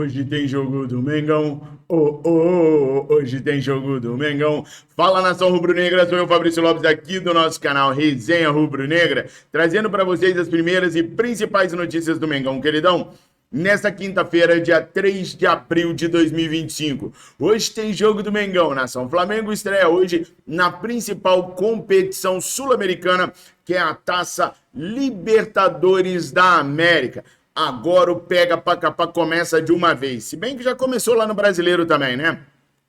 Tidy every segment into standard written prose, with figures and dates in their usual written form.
Hoje tem jogo do Mengão. Hoje tem jogo do Mengão. Fala, nação rubro-negra, sou eu, Fabrício Lopes, aqui do nosso canal Resenha Rubro-Negra, trazendo para vocês as primeiras e principais notícias do Mengão, queridão. Nesta quinta-feira, dia 3 de abril de 2025. Hoje tem jogo do Mengão, nação. Flamengo estreia hoje na principal competição sul-americana, que é a Taça Libertadores da América. Agora o pega pra capar começa de uma vez. Se bem que já começou lá no Brasileiro também, né?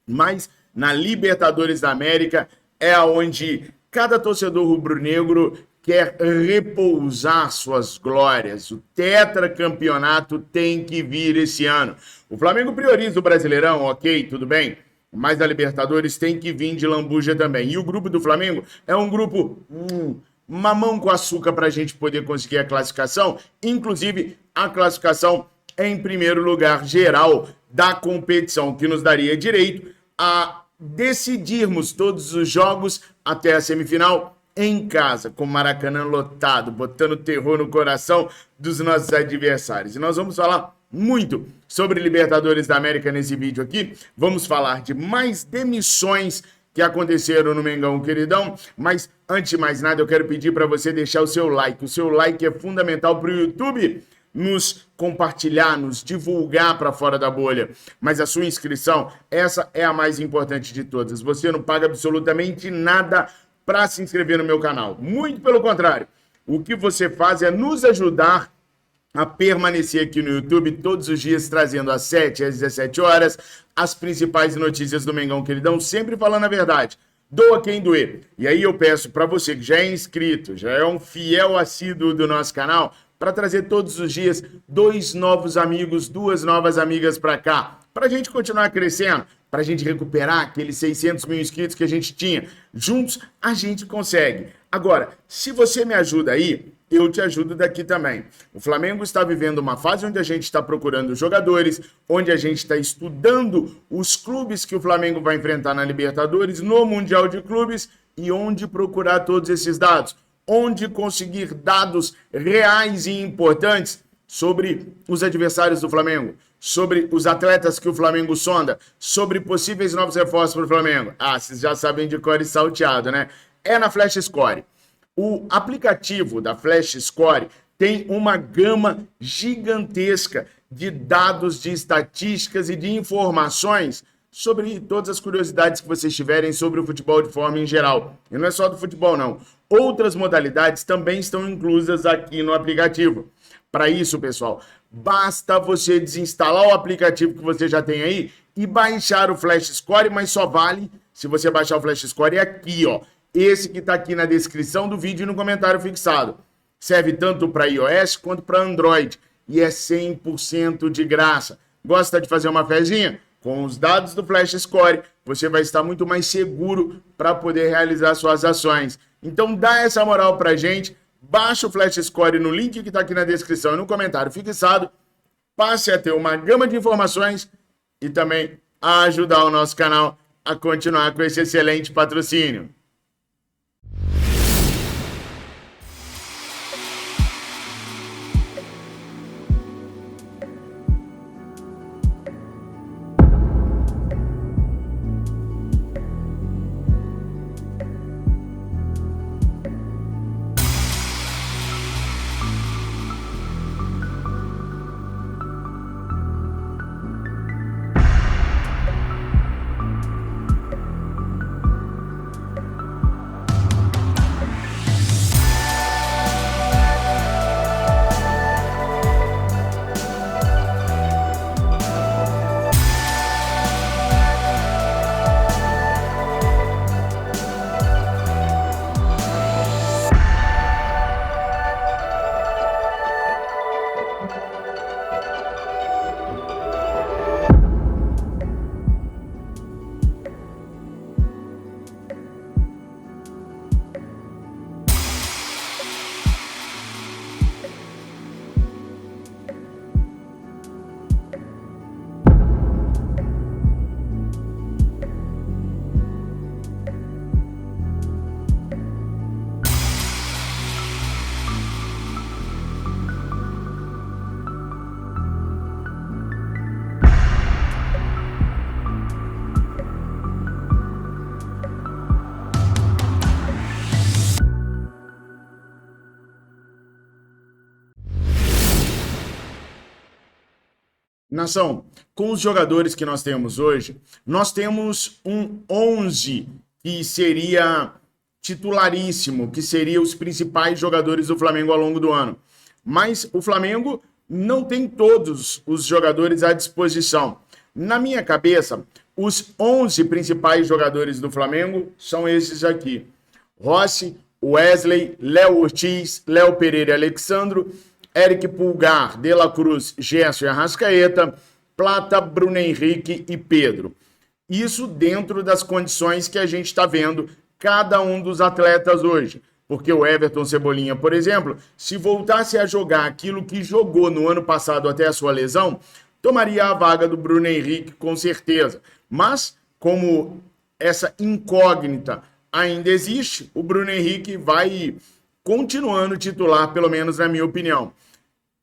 Mas na Libertadores da América é onde cada torcedor rubro-negro quer repousar suas glórias. O tetracampeonato tem que vir esse ano. O Flamengo prioriza o Brasileirão, ok, tudo bem. Mas a Libertadores tem que vir de lambuja também. E o grupo do Flamengo é um grupo mamão com açúcar para a gente poder conseguir a classificação. Inclusive, a classificação em primeiro lugar geral da competição, que nos daria direito a decidirmos todos os jogos até a semifinal em casa, com o Maracanã lotado, botando terror no coração dos nossos adversários. E nós vamos falar muito sobre Libertadores da América nesse vídeo aqui. Vamos falar de mais demissões que aconteceram no Mengão, queridão. Mas, antes de mais nada, eu quero pedir para você deixar o seu like. O seu like é fundamental para o YouTube nos compartilhar, nos divulgar para fora da bolha. Mas a sua inscrição, essa é a mais importante de todas. Você não paga absolutamente nada para se inscrever no meu canal. Muito pelo contrário. O que você faz é nos ajudar a permanecer aqui no YouTube todos os dias, trazendo às 7 às 17 horas as principais notícias do Mengão, queridão, sempre falando a verdade. Doa quem doer. E aí eu peço para você que já é inscrito, já é um fiel assíduo do nosso canal, para trazer todos os dias 2 novos amigos, 2 novas amigas para cá, para a gente continuar crescendo, para a gente recuperar aqueles 600 mil inscritos que a gente tinha. Juntos a gente consegue. Agora, se você me ajuda aí, eu te ajudo daqui também. O Flamengo está vivendo uma fase onde a gente está procurando jogadores, onde a gente está estudando os clubes que o Flamengo vai enfrentar na Libertadores, no Mundial de Clubes, e onde procurar todos esses dados, onde conseguir dados reais e importantes sobre os adversários do Flamengo, sobre os atletas que o Flamengo sonda, sobre possíveis novos reforços para o Flamengo. Ah, vocês já sabem de cor e salteado, né? É na Flash Score. O aplicativo da Flash Score tem uma gama gigantesca de dados, de estatísticas e de informações sobre todas as curiosidades que vocês tiverem sobre o futebol de forma em geral. E não é só do futebol, não. Outras modalidades também estão inclusas aqui no aplicativo. Para isso, pessoal, basta você desinstalar o aplicativo que você já tem aí e baixar o Flash Score, mas só vale se você baixar o Flash Score aqui, ó. Esse que está aqui na descrição do vídeo e no comentário fixado. Serve tanto para iOS quanto para Android e é 100% de graça. Gosta de fazer uma fezinha? Com os dados do Flash Score, você vai estar muito mais seguro para poder realizar suas ações. Então dá essa moral para a gente. Baixa o Flash Score no link que está aqui na descrição e no comentário fixado. Passe a ter uma gama de informações e também a ajudar o nosso canal a continuar com esse excelente patrocínio. Nação, com os jogadores que nós temos hoje, nós temos um 11 que seria titularíssimo, que seria os principais jogadores do Flamengo ao longo do ano. Mas o Flamengo não tem todos os jogadores à disposição. Na minha cabeça, os 11 principais jogadores do Flamengo são esses aqui: Rossi, Wesley, Léo Ortiz, Léo Pereira e Alexandro, Eric Pulgar, De La Cruz, Gerson e Arrascaeta, Plata, Bruno Henrique e Pedro. Isso dentro das condições que a gente está vendo cada um dos atletas hoje. Porque o Everton Cebolinha, por exemplo, se voltasse a jogar aquilo que jogou no ano passado até a sua lesão, tomaria a vaga do Bruno Henrique com certeza. Mas, como essa incógnita ainda existe, o Bruno Henrique vai continuando titular, pelo menos na minha opinião.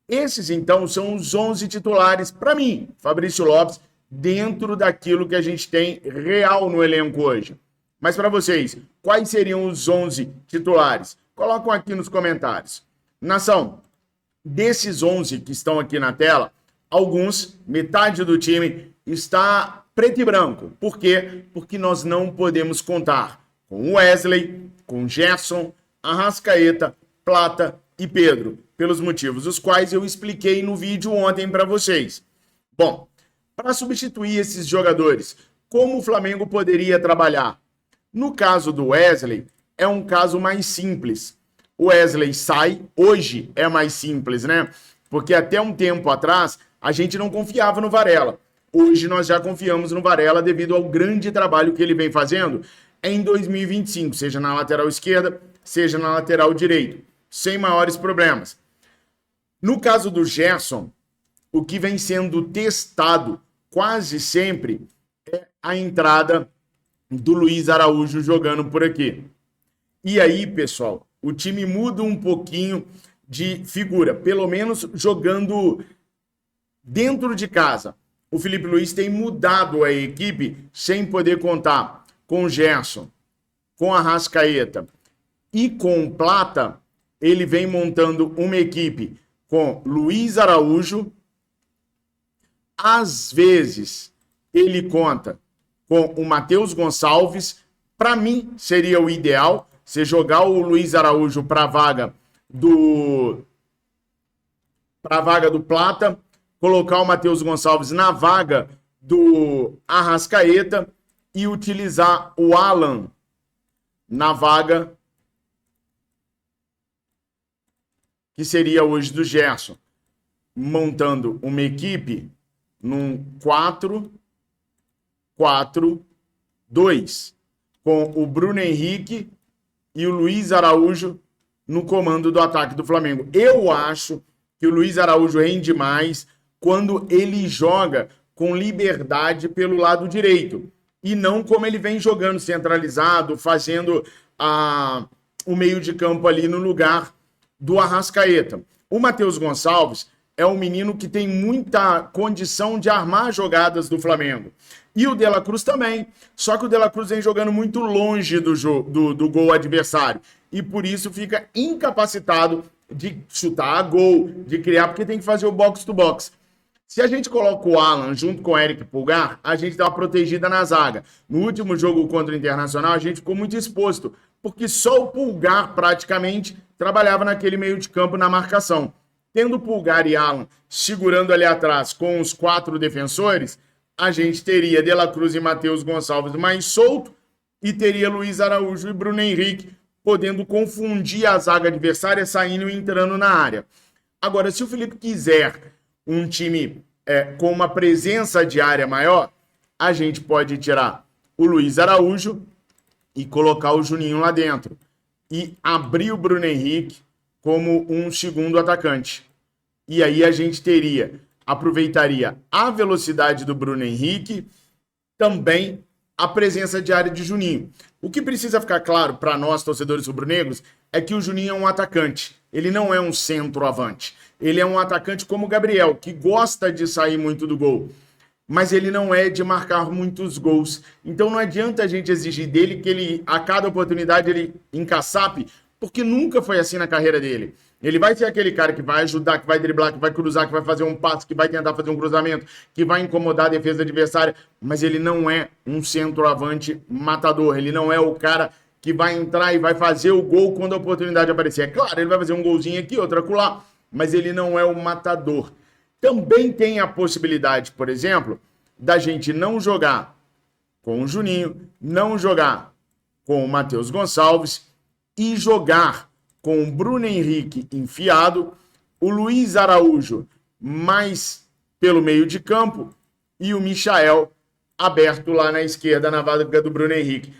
Esses, então, são os 11 titulares, para mim, Fabrício Lopes, dentro daquilo que a gente tem real no elenco hoje. Mas para vocês, quais seriam os 11 titulares? Colocam aqui nos comentários. Nação, desses 11 que estão aqui na tela, alguns, metade do time, está preto e branco. Por quê? Porque nós não podemos contar com Wesley, com Gerson, Arrascaeta, Plata e Pedro, pelos motivos os quais eu expliquei no vídeo ontem para vocês. Bom, para substituir esses jogadores, como o Flamengo poderia trabalhar? No caso do Wesley, é um caso mais simples. O Wesley sai, hoje é mais simples, né? Porque até um tempo atrás, a gente não confiava no Varela. Hoje nós já confiamos no Varela devido ao grande trabalho que ele vem fazendo em 2025, seja na lateral esquerda, seja na lateral direita, sem maiores problemas. No caso do Gerson, o que vem sendo testado quase sempre é a entrada do Luiz Araújo jogando por aqui. E aí, pessoal, o time muda um pouquinho de figura, pelo menos jogando dentro de casa. O Felipe Luiz tem mudado a equipe sem poder contar com o Gerson, com a Arrascaeta e com o Plata. Ele vem montando uma equipe com Luiz Araújo. Às vezes, ele conta com o Matheus Gonçalves. Para mim, seria o ideal você jogar o Luiz Araújo para a vaga do Plata, colocar o Matheus Gonçalves na vaga do Arrascaeta e utilizar o Alan na vaga que seria hoje do Gerson, montando uma equipe num 4-4-2, com o Bruno Henrique e o Luiz Araújo no comando do ataque do Flamengo. Eu acho que o Luiz Araújo rende mais quando ele joga com liberdade pelo lado direito, e não como ele vem jogando centralizado, fazendo o meio de campo ali no lugar do Arrascaeta. O Matheus Gonçalves é um menino que tem muita condição de armar jogadas do Flamengo. E o De La Cruz também. Só que o De La Cruz vem jogando muito longe do gol adversário. E por isso fica incapacitado de chutar a gol, de criar, porque tem que fazer o box-to-box. Se a gente coloca o Alan junto com o Eric Pulgar, a gente dá uma protegida na zaga. No último jogo contra o Internacional, a gente ficou muito exposto, porque só o Pulgar praticamente trabalhava naquele meio de campo na marcação. Tendo Pulgar e Alan segurando ali atrás com os 4 defensores, a gente teria De La Cruz e Matheus Gonçalves mais solto e teria Luiz Araújo e Bruno Henrique podendo confundir a zaga adversária saindo e entrando na área. Agora, se o Felipe quiser um time com uma presença de área maior, a gente pode tirar o Luiz Araújo e colocar o Juninho lá dentro e abrir o Bruno Henrique como um segundo atacante. E aí a gente aproveitaria a velocidade do Bruno Henrique, também a presença de área de Juninho. O que precisa ficar claro para nós, torcedores rubro-negros, é que o Juninho é um atacante. Ele não é um centroavante. Ele é um atacante como o Gabriel, que gosta de sair muito do gol. Mas ele não é de marcar muitos gols. Então não adianta a gente exigir dele que ele, a cada oportunidade, ele encaçape porque nunca foi assim na carreira dele. Ele vai ser aquele cara que vai ajudar, que vai driblar, que vai cruzar, que vai fazer um passe, que vai tentar fazer um cruzamento, que vai incomodar a defesa adversária, mas ele não é um centroavante matador, ele não é o cara que vai entrar e vai fazer o gol quando a oportunidade aparecer. É claro, ele vai fazer um golzinho aqui, outro acolá, mas ele não é o matador. Também tem a possibilidade, por exemplo, da gente não jogar com o Juninho, não jogar com o Matheus Gonçalves e jogar com o Bruno Henrique enfiado, o Luiz Araújo mais pelo meio de campo e o Michael aberto lá na esquerda, na vaga do Bruno Henrique.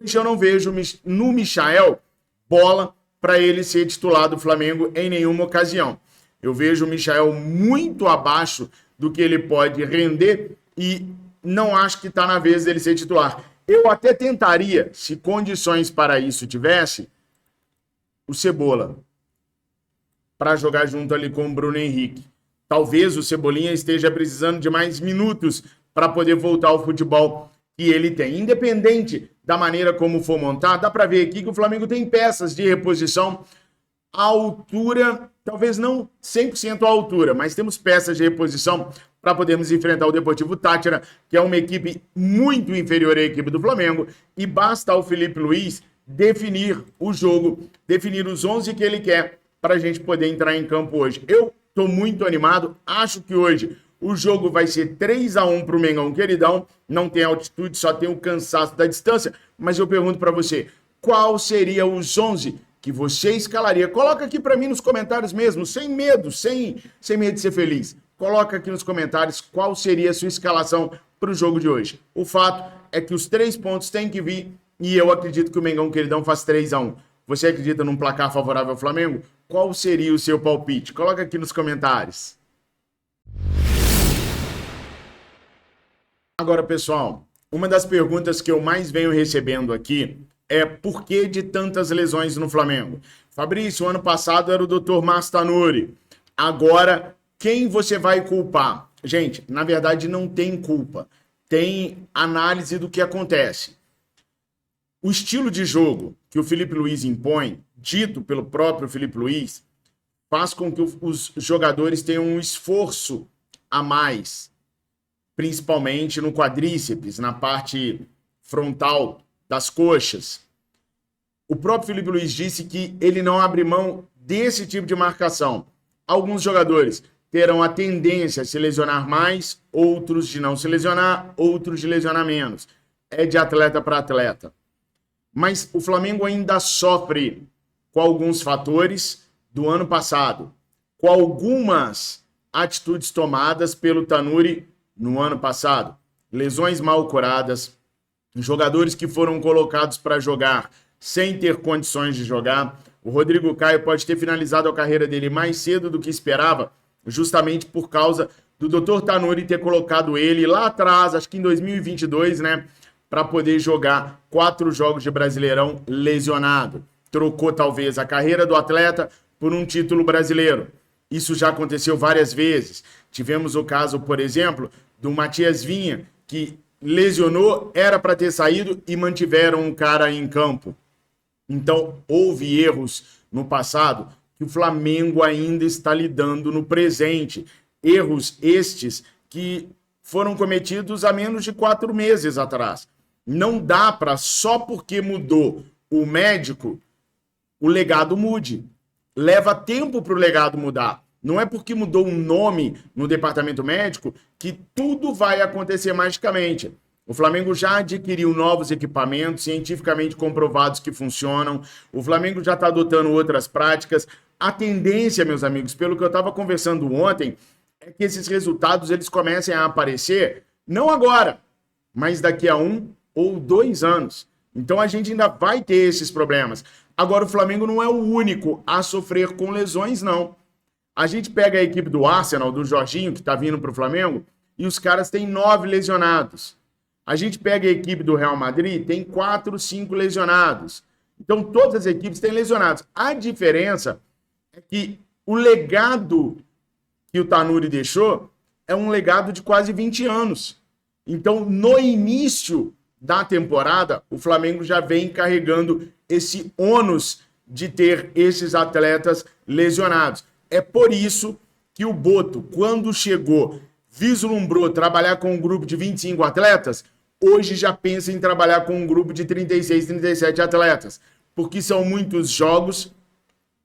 Hoje eu não vejo no Michael bola para ele ser titular do Flamengo em nenhuma ocasião. Eu vejo o Michael muito abaixo do que ele pode render e não acho que está na vez dele ser titular. Eu até tentaria, se condições para isso tivesse, o Cebola para jogar junto ali com o Bruno Henrique. Talvez o Cebolinha esteja precisando de mais minutos para poder voltar ao futebol que ele tem. Independente da maneira como for montar, dá para ver aqui que o Flamengo tem peças de reposição à altura, talvez não 100% à altura, mas temos peças de reposição para podermos enfrentar o Deportivo Táchira, que é uma equipe muito inferior à equipe do Flamengo, e basta ao Felipe Luiz definir o jogo, definir os 11 que ele quer para a gente poder entrar em campo hoje. Eu estou muito animado, acho que hoje o jogo vai ser 3-1 para o Mengão queridão, não tem altitude, só tem o cansaço da distância, mas eu pergunto para você, qual seria os 11 que você escalaria? Coloca aqui para mim nos comentários mesmo, sem medo, sem medo de ser feliz. Coloca aqui nos comentários qual seria a sua escalação para o jogo de hoje. O fato é que os 3 pontos têm que vir e eu acredito que o Mengão queridão faz 3-1. Você acredita num placar favorável ao Flamengo? Qual seria o seu palpite? Coloca aqui nos comentários. Agora, pessoal, uma das perguntas que eu mais venho recebendo aqui é por que de tantas lesões no Flamengo? Fabrício, ano passado era o Dr. Márcio Tanuri. Agora, quem você vai culpar? Gente, na verdade não tem culpa. Tem análise do que acontece. O estilo de jogo que o Felipe Luiz impõe, dito pelo próprio Felipe Luiz, faz com que os jogadores tenham um esforço a mais, principalmente no quadríceps, na parte frontal das coxas. O próprio Felipe Luiz disse que ele não abre mão desse tipo de marcação. Alguns jogadores terão a tendência a se lesionar mais, outros de não se lesionar, outros de lesionar menos. É de atleta para atleta. Mas o Flamengo ainda sofre com alguns fatores do ano passado, com algumas atitudes tomadas pelo Tanuri no ano passado. Lesões mal curadas, jogadores que foram colocados para jogar sem ter condições de jogar. O Rodrigo Caio pode ter finalizado a carreira dele mais cedo do que esperava, justamente por causa do Dr. Tanuri ter colocado ele lá atrás, acho que em 2022, né? Para poder jogar 4 jogos de Brasileirão lesionado. Trocou talvez a carreira do atleta por um título brasileiro. Isso já aconteceu várias vezes. Tivemos o caso, por exemplo, do Matias Vinha, que lesionou, era para ter saído e mantiveram um cara em campo. Então, houve erros no passado que o Flamengo ainda está lidando no presente. Erros estes que foram cometidos há menos de 4 meses atrás. Não dá para, só porque mudou o médico, o legado mude. Leva tempo para o legado mudar. Não é porque mudou um nome no departamento médico que tudo vai acontecer magicamente. O Flamengo já adquiriu novos equipamentos cientificamente comprovados que funcionam. O Flamengo já está adotando outras práticas. A tendência, meus amigos, pelo que eu estava conversando ontem, é que esses resultados eles comecem a aparecer, não agora, mas daqui a 1 ou 2 anos. Então a gente ainda vai ter esses problemas. Agora o Flamengo não é o único a sofrer com lesões, não. A gente pega a equipe do Arsenal, do Jorginho, que está vindo para o Flamengo, e os caras têm 9 lesionados. A gente pega a equipe do Real Madrid, tem 4, 5 lesionados. Então todas as equipes têm lesionados. A diferença é que o legado que o Tanuri deixou é um legado de quase 20 anos. Então, no início da temporada, o Flamengo já vem carregando esse ônus de ter esses atletas lesionados. É por isso que o Boto, quando chegou, vislumbrou trabalhar com um grupo de 25 atletas, hoje já pensa em trabalhar com um grupo de 36, 37 atletas, porque são muitos jogos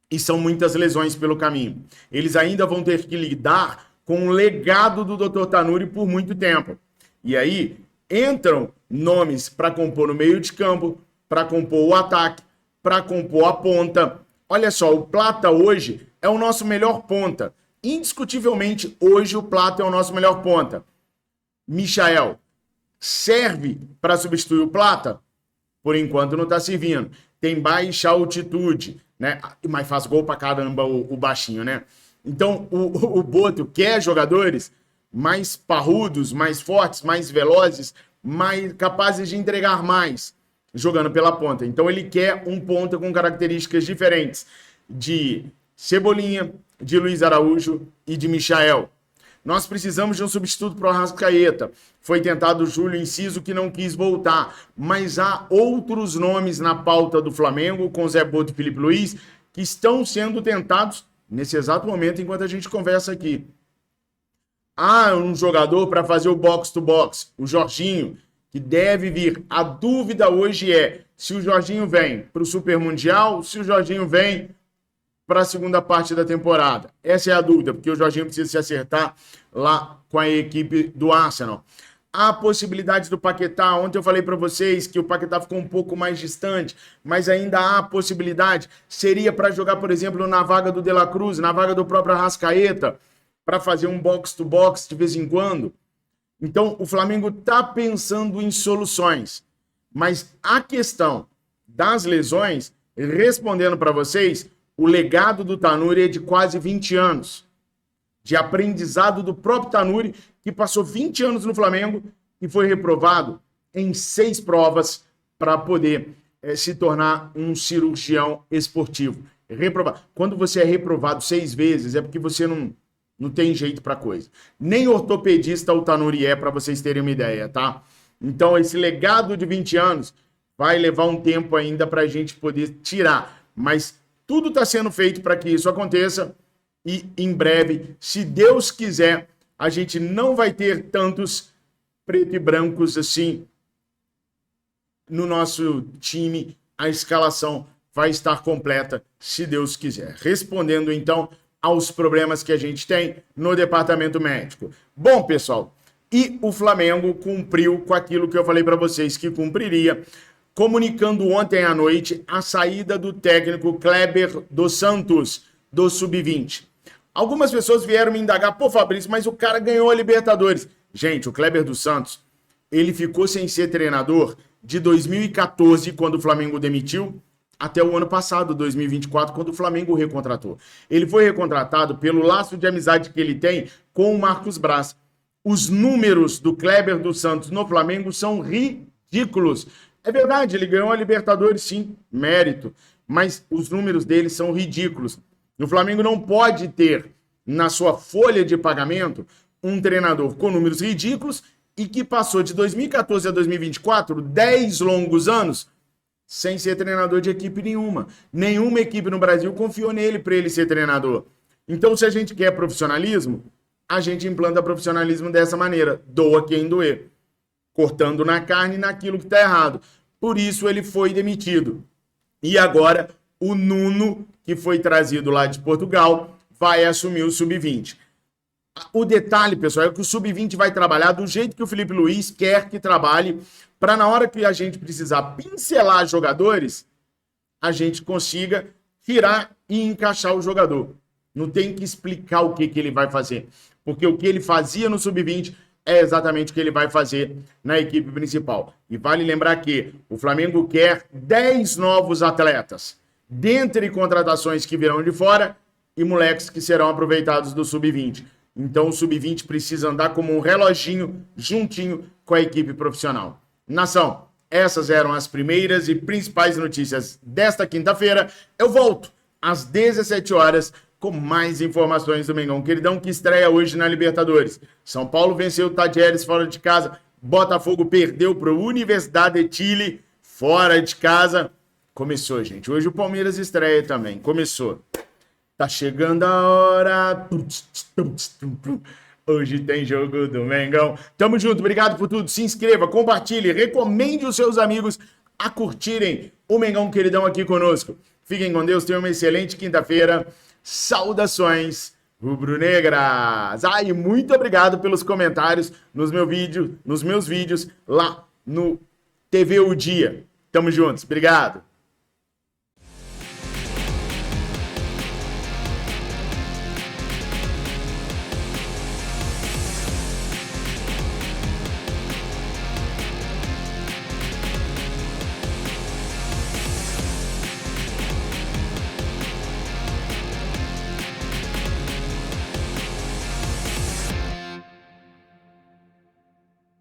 e são muitas lesões pelo caminho. Eles ainda vão ter que lidar com o legado do Dr. Tanuri por muito tempo. E aí entram nomes para compor no meio de campo, para compor o ataque, para compor a ponta. Olha só, o Plata hoje é o nosso melhor ponta. Indiscutivelmente, hoje o Plata é o nosso melhor ponta. Michael serve para substituir o Plata? Por enquanto não está servindo. Tem baixa altitude, né? Mas faz gol para caramba o baixinho, né? Então o Boto quer jogadores mais parrudos, mais fortes, mais velozes, mais capazes de entregar mais, jogando pela ponta. Então ele quer um ponta com características diferentes de Cebolinha, de Luiz Araújo e de Michael. Nós precisamos de um substituto para o Arrascaeta. Foi tentado o Júlio Enciso, que não quis voltar. Mas há outros nomes na pauta do Flamengo, com Zé Boto e Felipe Luiz, que estão sendo tentados nesse exato momento, enquanto a gente conversa aqui. Há um jogador para fazer o box-to-box, o Jorginho, que deve vir. A dúvida hoje é se o Jorginho vem para o Super Mundial, se o Jorginho vem para a segunda parte da temporada. Essa é a dúvida, porque o Jorginho precisa se acertar lá com a equipe do Arsenal. Há possibilidade do Paquetá. Ontem eu falei para vocês que o Paquetá ficou um pouco mais distante, mas ainda há possibilidade. Seria para jogar, por exemplo, na vaga do De La Cruz, na vaga do próprio Arrascaeta, para fazer um box-to-box de vez em quando. Então, o Flamengo está pensando em soluções. Mas a questão das lesões, respondendo para vocês, o legado do Tanuri é de quase 20 anos. De aprendizado do próprio Tanuri, que passou 20 anos no Flamengo e foi reprovado em 6 provas para poder se tornar um cirurgião esportivo. Reprovado. Quando você é reprovado 6 vezes, é porque você não tem jeito para coisa. Nem ortopedista o Tanuri é, para vocês terem uma ideia, tá? Então, esse legado de 20 anos vai levar um tempo ainda para a gente poder tirar. Mas tudo está sendo feito para que isso aconteça e, em breve, se Deus quiser, a gente não vai ter tantos preto e brancos assim no nosso time. A escalação vai estar completa, se Deus quiser. Respondendo, então, aos problemas que a gente tem no departamento médico. Bom, pessoal, e o Flamengo cumpriu com aquilo que eu falei para vocês que cumpriria, comunicando ontem à noite a saída do técnico Kleber dos Santos, do Sub-20. Algumas pessoas vieram me indagar, pô, Fabrício, mas o cara ganhou a Libertadores. Gente, o Kleber dos Santos, ele ficou sem ser treinador de 2014, quando o Flamengo demitiu, até o ano passado, 2024, quando o Flamengo o recontratou. Ele foi recontratado pelo laço de amizade que ele tem com o Marcos Braz. Os números do Kleber dos Santos no Flamengo são ridículos. É verdade, ele ganhou a Libertadores, sim, mérito, mas os números dele são ridículos. O Flamengo não pode ter na sua folha de pagamento um treinador com números ridículos e que passou de 2014 a 2024, 10 longos anos, sem ser treinador de equipe nenhuma. Nenhuma equipe no Brasil confiou nele para ele ser treinador. Então, se a gente quer profissionalismo, a gente implanta profissionalismo dessa maneira. Doa quem doer. Cortando na carne naquilo que está errado. Por isso ele foi demitido. E agora o Nuno, que foi trazido lá de Portugal, vai assumir o Sub-20. O detalhe, pessoal, é que o Sub-20 vai trabalhar do jeito que o Felipe Luiz quer que trabalhe, para na hora que a gente precisar pincelar jogadores, a gente consiga tirar e encaixar o jogador. Não tem que explicar o que ele vai fazer, porque o que ele fazia no Sub-20 é exatamente o que ele vai fazer na equipe principal. E vale lembrar que o Flamengo quer 10 novos atletas, dentre contratações que virão de fora e moleques que serão aproveitados do Sub-20. Então o Sub-20 precisa andar como um reloginho juntinho com a equipe profissional. Nação, essas eram as primeiras e principais notícias desta quinta-feira. Eu volto às 17 horas com mais informações do Mengão Queridão, que estreia hoje na Libertadores. São Paulo venceu o Tajeres fora de casa. Botafogo perdeu para o Universidade de Chile fora de casa. Começou, gente. Hoje o Palmeiras estreia também. Começou. Tá chegando a hora. Hoje tem jogo do Mengão. Tamo junto, obrigado por tudo. Se inscreva, compartilhe, recomende os seus amigos a curtirem o Mengão Queridão aqui conosco. Fiquem com Deus, tenham uma excelente quinta-feira. Saudações rubro-negras. E muito obrigado pelos comentários nos meus vídeos lá no TV O Dia. Tamo juntos, obrigado.